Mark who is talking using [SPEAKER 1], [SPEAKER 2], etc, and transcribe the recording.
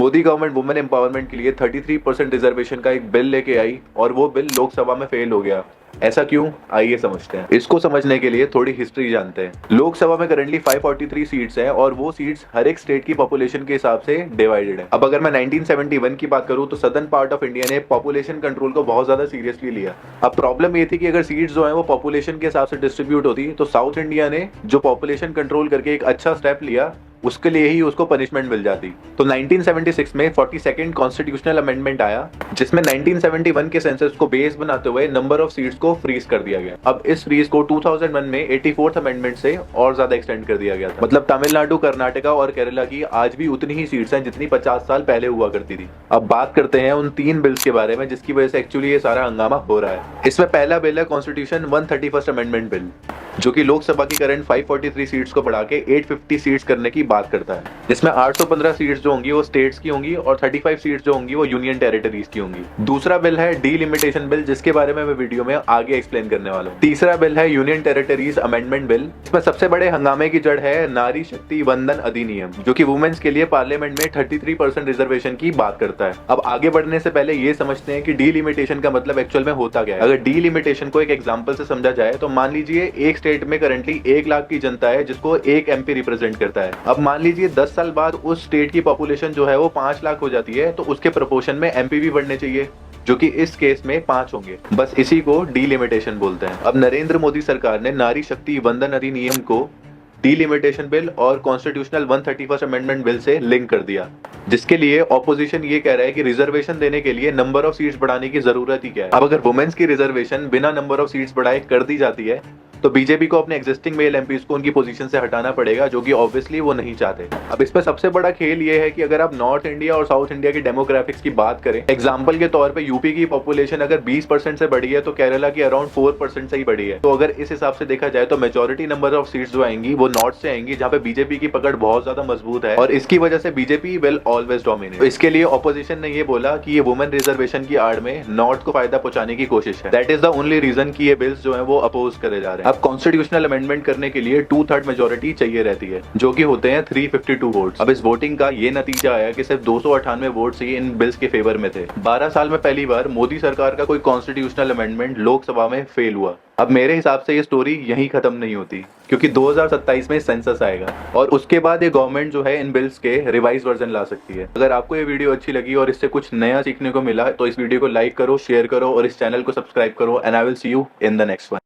[SPEAKER 1] Modi government women empowerment के लिए 33% reservation का एक बिल लेके आई और वो बिल लोकसभा में फेल हो गया। ऐसा क्यों, आइए समझते हैं। इसको समझने के लिए थोड़ी हिस्ट्री जानते हैं। लोकसभा में करंटली 543 सीट्स हैं और वो सीट्स हर एक स्टेट की पॉपुलेशन के हिसाब से डिवाइडेड है। अब अगर मैं 1971 की बात करूं तो सदर्न पार्ट ऑफ इंडिया ने पॉपुलेशन कंट्रोल को बहुत ज्यादा सीरियसली लिया। अब प्रॉब्लम ये थी कि अगर सीट्स जो है वो पॉपुलेशन के हिसाब से डिस्ट्रीब्यूट होती तो साउथ इंडिया ने जो पॉपुलेशन कंट्रोल करके एक अच्छा स्टेप लिया उसके लिए ही उसको पनिशमेंट मिल जाती। तो 1976 में 42nd कॉन्स्टिट्यूशनल अमेंडमेंट आया जिसमें 1971 के सेंसस को बेस बनाते हुए नंबर ऑफ सीट्स को फ्रीज कर दिया गया। अब इस फ्रीज को 2001 में 84th अमेंडमेंट से और ज्यादा एक्सटेंड कर दिया गया था। मतलब तमिलनाडु, कर्नाटका और केरला की आज भी उतनी ही सीट्स हैं जितनी 50 साल पहले हुआ करती थी। अब बात करते हैं उन 3 बिल्स के बारे में जिसकी वजह से एक्चुअली ये सारा हंगामा हो रहा है। इसमें पहला बिल है कॉन्स्टिट्यूशन 131st अमेंडमेंट बिल, जो कि लोकसभा की करंट 543 सीट्स को बढ़ा के 850 सीट्स करने की बात करता है। जिसमें 815 सीट्स जो होंगी वो स्टेट्स की होंगी और 35 सीट्स जो होंगी वो यूनियन टेरिटरीज की होंगी। दूसरा बिल है डीलिमिटेशन बिल, जिसके बारे में मैं वीडियो में आगे एक्सप्लेन करने वाला हूँ। तीसरा बिल है यूनियन टेरिटरीज अमेंडमेंट बिल। इसमें सबसे बड़े हंगामे की जड़ है नारी शक्ति वंदन अधिनियम, जो कि वुमेन्स के लिए पार्लियामेंट में 33% रिजर्वेशन की बात करता है। अब आगे बढ़ने से पहले ये समझते हैं कि डीलिमिटेशन का मतलब एक्चुअल में होता क्या है। अगर डीलिमिटेशन को एक एग्जाम्पल से समझा जाए तो मान लीजिए एक स्टेट में करंटली 1 लाख की जनता है जिसको एक एमपी रिप्रेजेंट करता है। अब मान लीजिए 10 साल बाद उस स्टेट की पॉपुलेशन जो है वो 5 लाख हो जाती है, तो उसके प्रोपोर्शन में एमपी भी बढ़ने चाहिए, जो कि इस केस में 5 होंगे। बस इसी को डीलिमिटेशन बोलते हैं। अब नरेंद्र मोदी सरकार ने नारी शक्ति वंदन अधिनियम को डीलिमिटेशन बिल और कॉन्स्टिट्यूशनल 131st अमेंडमेंट बिल से लिंक कर दिया, जिसके लिए ऑपोजिशन ये कह रहा है कि रिजर्वेशन देने के लिए नंबर ऑफ सीट्स बढ़ाने की जरूरत ही क्या है। अब अगर वुमेन्स की रिजर्वेशन बिना नंबर ऑफ सीट्स बढ़ाए कर दी जाती है तो बीजेपी को अपने एग्जिस्टिंग मेल एमपीज को उनकी पोजीशन से हटाना पड़ेगा, जो कि ऑब्वियसली वो नहीं चाहते। अब इस पर सबसे बड़ा खेल ये है कि अगर आप नॉर्थ इंडिया और साउथ इंडिया की डेमोग्राफिक्स की बात करें, एग्जांपल के तौर पे यूपी की पॉपुलेशन अगर 20% से बढ़ी है तो केरला की अराउंड 4% से ही बढ़ी है। तो अगर इस हिसाब से देखा जाए तो मेजोरिटी नंबर ऑफ सीट्स जो आएंगी वो नॉर्थ से आएंगी, जहाँ पे बीजेपी की पकड़ बहुत ज्यादा मजबूत है और इसकी वजह से बीजेपी विल ऑलवेज डोमिनेट। तो इसके लिए ऑपोजिशन ने ये बोला कि ये वुमेन रिजर्वेशन की आड़ में नॉर्थ को फायदा पहुंचाने की कोशिश है। That is the only reason कि ये बिल्स जो है वो अपोज करे जा रहे हैं। अब कॉन्स्टिट्यूशनल अमेंडमेंट करने के लिए 2/3 मेजोरिटी चाहिए रहती है, जो कि होते हैं 352 वोट्स। अब इस वोटिंग का ये नतीजा आया कि सिर्फ 298 वोट्स ही इन बिल्स के फेवर में थे। 12 साल में पहली बार मोदी सरकार का कोई कॉन्स्टिट्यूशनल अमेंडमेंट लोकसभा में फेल हुआ। अब मेरे हिसाब से ये स्टोरी यहीं खत्म नहीं होती, क्योंकि 2027 में सेंसस आएगा और उसके बाद ये गवर्नमेंट जो है इन बिल्स के रिवाइज वर्जन ला सकती है। अगर आपको ये वीडियो अच्छी लगी और इससे कुछ नया सीखने को मिला तो इस वीडियो को लाइक करो, शेयर करो और इस चैनल को सब्सक्राइब करो। And I will see you in the next one.